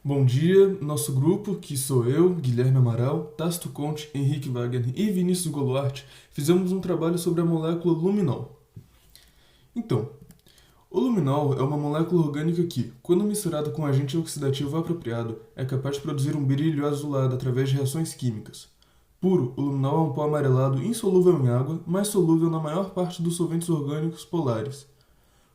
Bom dia, nosso grupo, que sou eu, Guilherme Amaral, Tasto Conte, Henrique Wagner e Vinícius Goluarte, fizemos um trabalho sobre a molécula luminol. Então, o luminol é uma molécula orgânica que, quando misturada com um agente oxidativo apropriado, é capaz de produzir um brilho azulado através de reações químicas. Puro, o luminol é um pó amarelado insolúvel em água, mas solúvel na maior parte dos solventes orgânicos polares.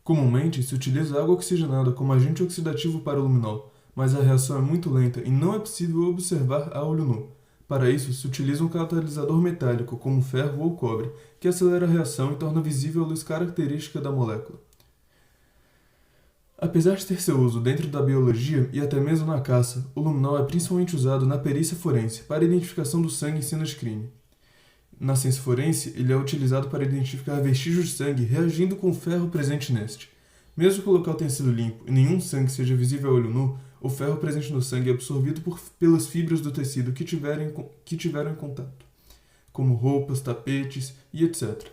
Comumente, se utiliza água oxigenada como agente oxidativo para o luminol, mas a reação é muito lenta e não é possível observar a olho nu. Para isso, se utiliza um catalisador metálico, como ferro ou cobre, que acelera a reação e torna visível a luz característica da molécula. Apesar de ter seu uso dentro da biologia e até mesmo na caça, o luminol é principalmente usado na perícia forense, para identificação do sangue em cenas de crime. Na ciência forense, ele é utilizado para identificar vestígios de sangue reagindo com o ferro presente neste. Mesmo que o local tenha sido limpo e nenhum sangue seja visível a olho nu, o ferro presente no sangue é absorvido pelas fibras do tecido que tiveram em contato, como roupas, tapetes e etc.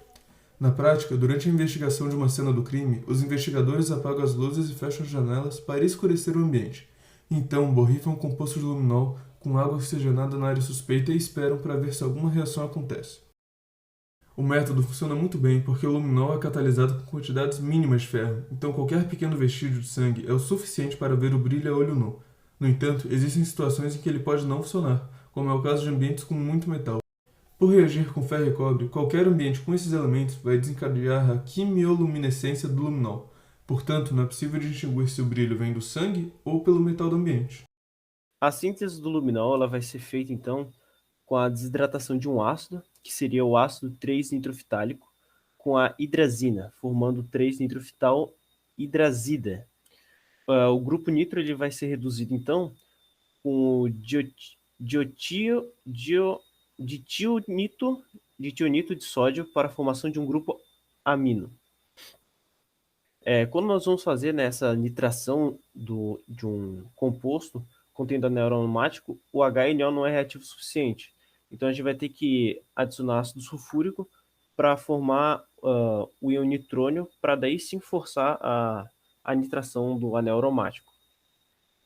Na prática, durante a investigação de uma cena do crime, os investigadores apagam as luzes e fecham as janelas para escurecer o ambiente. Então, borrifam um composto de luminol com água oxigenada na área suspeita e esperam para ver se alguma reação acontece. O método funciona muito bem porque o luminol é catalisado com quantidades mínimas de ferro, então qualquer pequeno vestígio de sangue é o suficiente para ver o brilho a olho nu. No entanto, existem situações em que ele pode não funcionar, como é o caso de ambientes com muito metal. Por reagir com ferro e cobre, qualquer ambiente com esses elementos vai desencadear a quimioluminescência do luminol. Portanto, não é possível distinguir se o brilho vem do sangue ou pelo metal do ambiente. A síntese do luminol ela vai ser feita, então, com a desidratação de um ácido, que seria o ácido 3-nitrofitálico, com a hidrazina, formando 3-nitrofital hidrazida. O grupo nitro ele vai ser reduzido, então, com o ditionito, ditionito de sódio para a formação de um grupo amino. Quando nós vamos fazer nessa nitração de um composto contendo anel aromático, o HNO não é reativo o suficiente. Então a gente vai ter que adicionar ácido sulfúrico para formar o íon nitrônio, para daí sim forçar a nitração do anel aromático.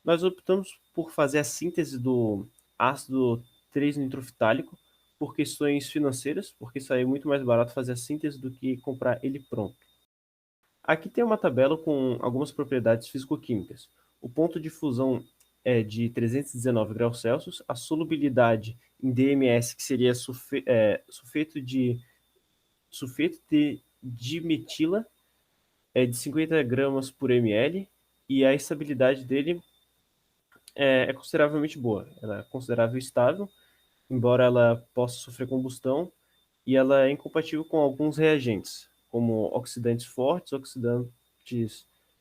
Nós optamos por fazer a síntese do ácido 3-nitrofitálico por questões financeiras, porque saiu muito mais barato fazer a síntese do que comprar ele pronto. Aqui tem uma tabela com algumas propriedades físico-químicas. O ponto de fusão é de 319 graus Celsius, a solubilidade em DMS, que seria sulfeto de dimetila, é de 50 gramas por ml, e a estabilidade dele é consideravelmente boa. Ela é considerável estável, embora ela possa sofrer combustão, e ela é incompatível com alguns reagentes, como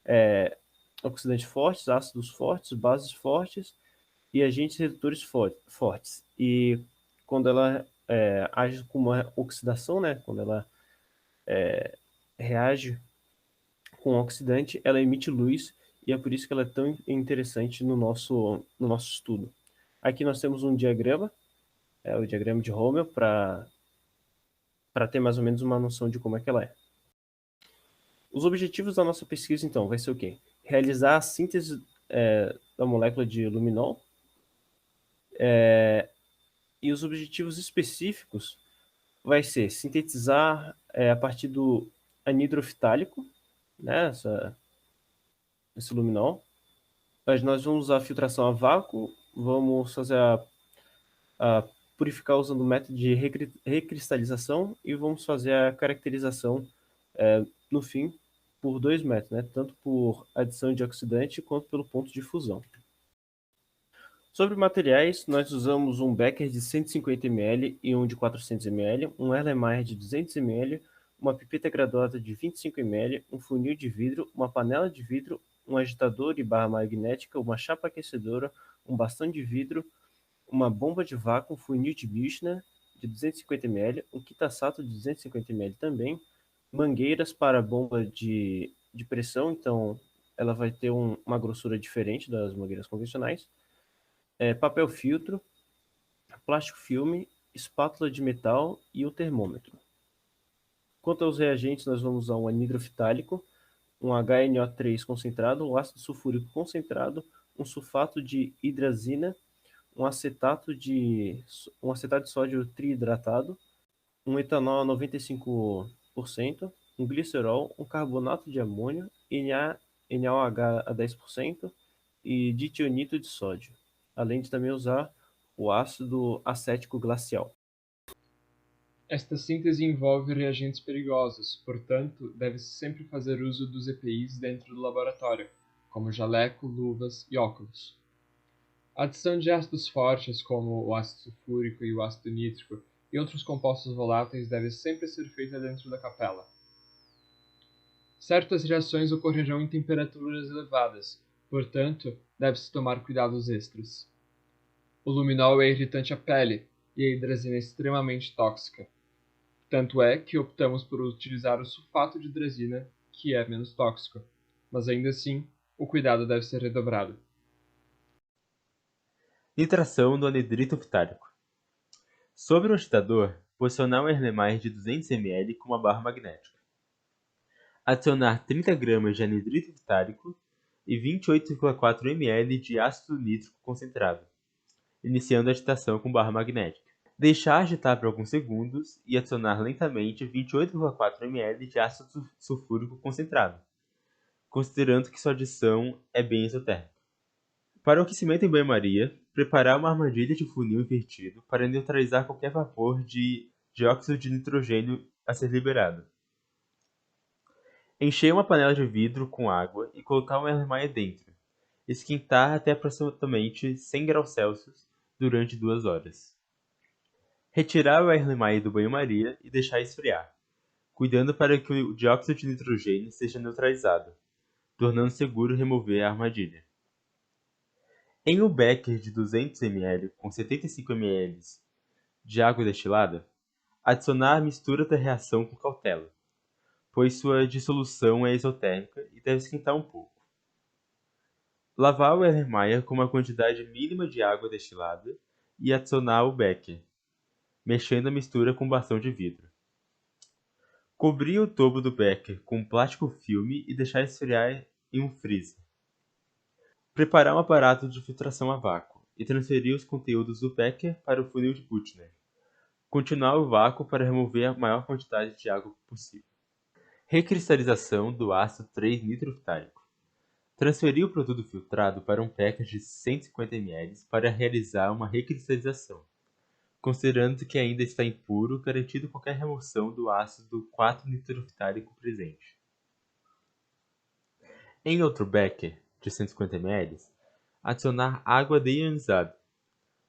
é, oxidantes fortes, ácidos fortes, bases fortes e agentes redutores fortes. E quando ela age com uma oxidação, né, quando ela reage com um oxidante, ela emite luz e é por isso que ela é tão interessante no nosso estudo. Aqui nós temos um diagrama, o diagrama de Homer, para ter mais ou menos uma noção de como é que ela é. Os objetivos da nossa pesquisa, então, vai ser o quê? Realizar a síntese da molécula de luminol, e os objetivos específicos vai ser sintetizar a partir do anidrofitálico, né, esse luminol. Mas nós vamos usar a filtração a vácuo, vamos fazer a purificar usando o método de recristalização e vamos fazer a caracterização no fim por dois métodos, né? Tanto por adição de oxidante quanto pelo ponto de fusão. Sobre materiais, nós usamos um becker de 150 ml e um de 400 ml, um Erlenmeyer de 200 ml, uma pipeta graduada de 25 ml, um funil de vidro, uma panela de vidro, um agitador e barra magnética, uma chapa aquecedora, um bastão de vidro, uma bomba de vácuo, um funil de Büchner de 250 ml, um Kitasato de 250 ml também, mangueiras para bomba de pressão, então ela vai ter uma grossura diferente das mangueiras convencionais, papel filtro, plástico filme, espátula de metal e o termômetro. Quanto aos reagentes, nós vamos usar um anidrofitálico, um HNO3 concentrado, um ácido sulfúrico concentrado, um sulfato de hidrazina, um acetato de sódio triidratado, um etanol a 95%, um glicerol, um carbonato de amônio, NaOH a 10% e ditionito de sódio, além de também usar o ácido acético glacial. Esta síntese envolve reagentes perigosos, portanto, deve-se sempre fazer uso dos EPIs dentro do laboratório, como jaleco, luvas e óculos. A adição de ácidos fortes, como o ácido sulfúrico e o ácido nítrico, e outros compostos voláteis deve sempre ser feita dentro da capela. Certas reações ocorrerão em temperaturas elevadas, portanto, deve-se tomar cuidados extras. O luminol é irritante à pele e a hidrazina é extremamente tóxica. Tanto é que optamos por utilizar o sulfato de hidrazina, que é menos tóxico, mas ainda assim, o cuidado deve ser redobrado. Nitração do anidrito ftálico. Sobre o agitador, posicionar um Erlenmeyer de 200 ml com uma barra magnética. Adicionar 30 gramas de anidrito ftálico e 28,4 ml de ácido nítrico concentrado, iniciando a agitação com barra magnética. Deixar agitar por alguns segundos e adicionar lentamente 28,4 ml de ácido sulfúrico concentrado, considerando que sua adição é bem isotérmica. Para o aquecimento em banho-maria, preparar uma armadilha de funil invertido para neutralizar qualquer vapor de dióxido de nitrogênio a ser liberado. Encher uma panela de vidro com água e colocar um Erlenmeyer dentro. Esquentar até aproximadamente 100 graus Celsius durante 2 horas. Retirar o Erlenmeyer do banho-maria e deixar esfriar, cuidando para que o dióxido de nitrogênio seja neutralizado, tornando seguro remover a armadilha. Em um becker de 200 ml com 75 ml de água destilada, adicionar a mistura da reação com cautela, pois sua dissolução é isotérmica e deve esquentar um pouco. Lavar o Erlenmeyer com uma quantidade mínima de água destilada e adicionar o becker, mexendo a mistura com bastão de vidro. Cobrir o topo do becker com plástico filme e deixar esfriar em um freezer. Preparar um aparato de filtração a vácuo e transferir os conteúdos do becker para o funil de Büchner. Continuar o vácuo para remover a maior quantidade de água possível. Recristalização do ácido 3-nitroftálico. Transferir o produto filtrado para um becker de 150 ml para realizar uma recristalização, considerando que ainda está impuro, garantindo qualquer remoção do ácido 4-nitroftálico presente. Em outro becker, de 150 ml, adicionar água deionizada.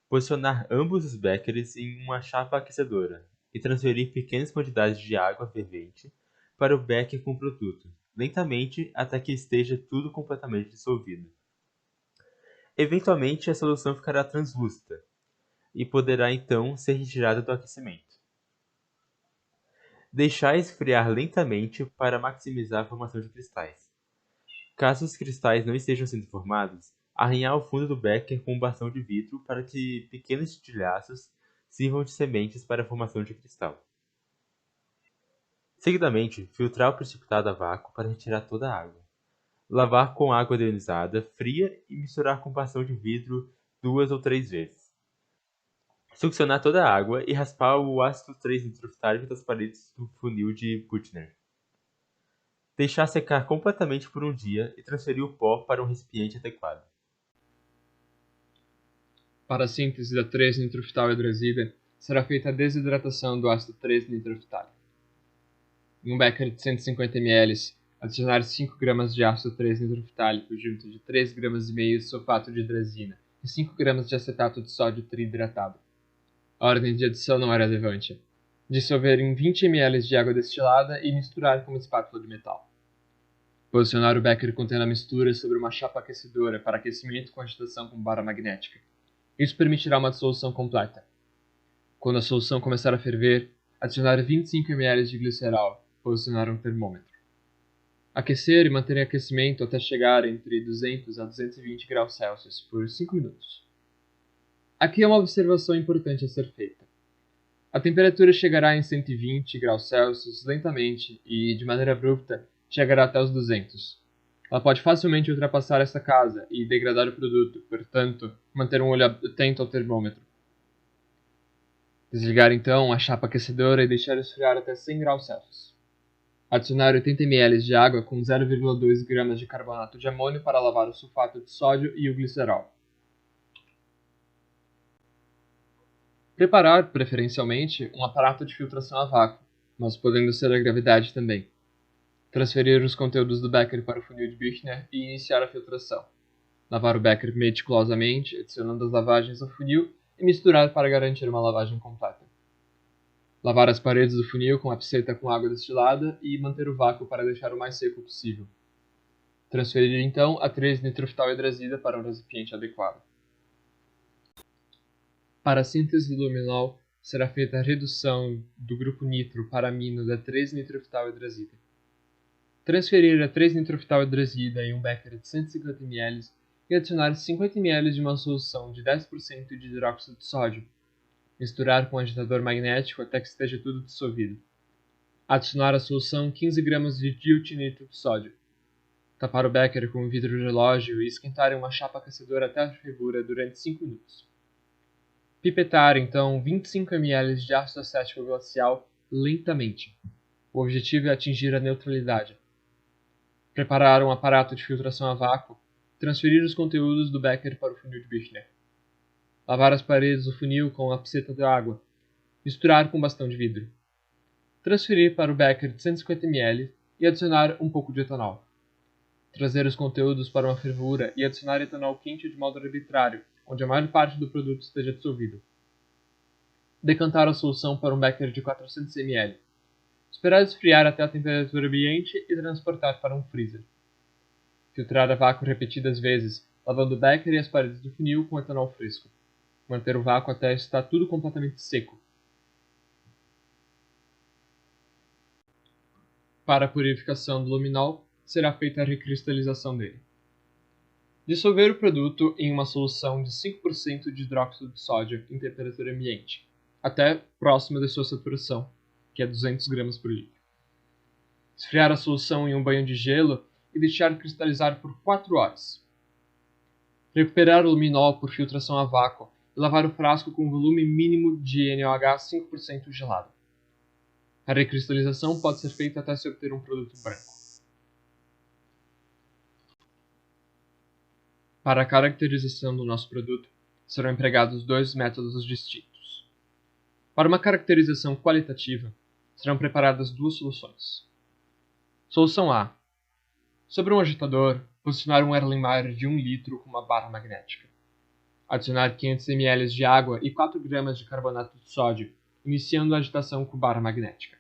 Posicionar ambos os beckers em uma chapa aquecedora e transferir pequenas quantidades de água fervente para o becker com o produto, lentamente até que esteja tudo completamente dissolvido. Eventualmente a solução ficará translúcida e poderá então ser retirada do aquecimento. Deixar esfriar lentamente para maximizar a formação de cristais. Caso os cristais não estejam sendo formados, arranhar o fundo do becker com um bastão de vidro para que pequenos estilhaços sirvam de sementes para a formação de cristal. Seguidamente, filtrar o precipitado a vácuo para retirar toda a água. Lavar com água deionizada, fria e misturar com bastão de vidro 2 ou 3 vezes. Succionar toda a água e raspar o ácido 3-nitroftálico das paredes do funil de Büchner. Deixar secar completamente por um dia e transferir o pó para um recipiente adequado. Para a síntese da 3-nitroftal-hidrazida, será feita a desidratação do ácido 3-nitroftálico. Em um becker de 150 ml, adicionar 5 gramas de ácido 3-nitroftálico junto de 3,5 gramas de sulfato de hidrazina e 5 gramas de acetato de sódio triidratado. A ordem de adição não é relevante. Dissolver em 20 ml de água destilada e misturar com uma espátula de metal. Posicionar o becker contendo a mistura sobre uma chapa aquecedora para aquecimento com agitação com barra magnética. Isso permitirá uma dissolução completa. Quando a solução começar a ferver, adicionar 25 ml de glicerol, posicionar um termômetro. Aquecer e manter em aquecimento até chegar entre 200 a 220 graus Celsius por 5 minutos. Aqui é uma observação importante a ser feita. A temperatura chegará em 120 graus Celsius lentamente e, de maneira abrupta, chegará até os 200. Ela pode facilmente ultrapassar esta casa e degradar o produto, portanto, manter um olho atento ao termômetro. Desligar então a chapa aquecedora e deixar esfriar até 100 graus Celsius. Adicionar 80 ml de água com 0,2 gramas de carbonato de amônio para lavar o sulfato de sódio e o glicerol. Preparar, preferencialmente, um aparato de filtração a vácuo, mas podendo ser a gravidade também. Transferir os conteúdos do becker para o funil de Büchner e iniciar a filtração. Lavar o becker meticulosamente, adicionando as lavagens ao funil e misturar para garantir uma lavagem completa. Lavar as paredes do funil com a pseta com água destilada e manter o vácuo para deixar o mais seco possível. Transferir então a 3-nitroftal-hidrazida para um recipiente adequado. Para a síntese do luminol, será feita a redução do grupo nitro para amino da 3-nitroftal-hidrazida. Transferir a 3-nitroftal-hidrazida em um becker de 150 ml e adicionar 50 ml de uma solução de 10% de hidróxido de sódio. Misturar com um agitador magnético até que esteja tudo dissolvido. Adicionar à solução 15 gramas de diotinito de sódio. Tapar o becker com um vidro relógio e esquentar em uma chapa aquecedora até a fervura durante 5 minutos. Pipetar então 25 ml de ácido acético glacial lentamente. O objetivo é atingir a neutralidade. Preparar um aparato de filtração a vácuo. Transferir os conteúdos do becker para o funil de Büchner. Lavar as paredes do funil com a pseta de água. Misturar com bastão de vidro. Transferir para o becker de 150 ml e adicionar um pouco de etanol. Trazer os conteúdos para uma fervura e adicionar etanol quente de modo arbitrário, onde a maior parte do produto esteja dissolvido. Decantar a solução para um becker de 400 ml. Esperar esfriar até a temperatura ambiente e transportar para um freezer. Filtrar a vácuo repetidas vezes, lavando o becker e as paredes do funil com etanol fresco. Manter o vácuo até estar tudo completamente seco. Para a purificação do luminol, será feita a recristalização dele. Dissolver o produto em uma solução de 5% de hidróxido de sódio em temperatura ambiente, até próxima de sua saturação, que é 200 gramas por litro. Esfriar a solução em um banho de gelo e deixar cristalizar por 4 horas. Recuperar o luminol por filtração a vácuo e lavar o frasco com volume mínimo de NaOH 5% gelado. A recristalização pode ser feita até se obter um produto branco. Para a caracterização do nosso produto, serão empregados 2 métodos distintos. Para uma caracterização qualitativa, serão preparadas 2 soluções. Solução A. Sobre um agitador, posicionar um Erlenmeyer de 1 litro com uma barra magnética. Adicionar 500 ml de água e 4 gramas de carbonato de sódio, iniciando a agitação com barra magnética.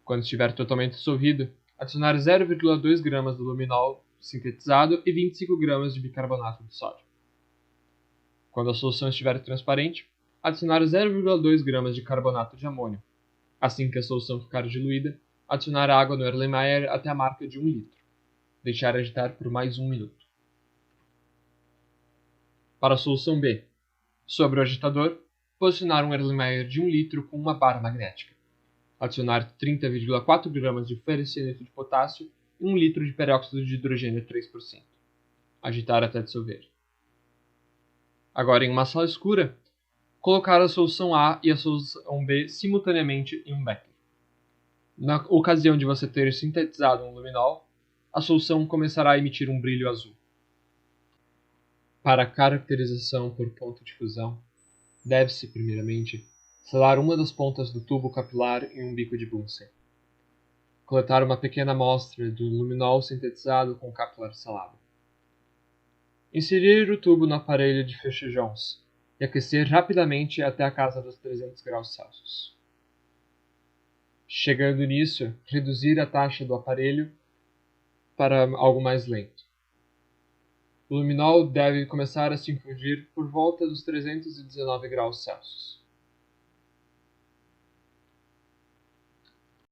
Quando estiver totalmente dissolvido, adicionar 0,2 gramas do luminol sintetizado e 25 gramas de bicarbonato de sódio. Quando a solução estiver transparente, adicionar 0,2 gramas de carbonato de amônio. Assim que a solução ficar diluída, adicionar água no Erlenmeyer até a marca de 1 litro. Deixar agitar por mais 1 minuto. Para a solução B, sobre o agitador, posicionar um Erlenmeyer de 1 litro com uma barra magnética. Adicionar 30,4 gramas de ferricianeto de potássio e 1 litro de peróxido de hidrogênio 3%. Agitar até dissolver. Agora, em uma sala escura, colocar a solução A e a solução B simultaneamente em um becker. Na ocasião de você ter sintetizado um luminol, a solução começará a emitir um brilho azul. Para a caracterização por ponto de fusão, deve-se, primeiramente, selar uma das pontas do tubo capilar em um bico de Bunsen. Coletar uma pequena amostra do luminol sintetizado com o capilar selado. Inserir o tubo no aparelho de fechejões e aquecer rapidamente até a casa dos 300 graus Celsius. Chegando nisso, reduzir a taxa do aparelho para algo mais lento. O luminol deve começar a se infundir por volta dos 319 graus Celsius.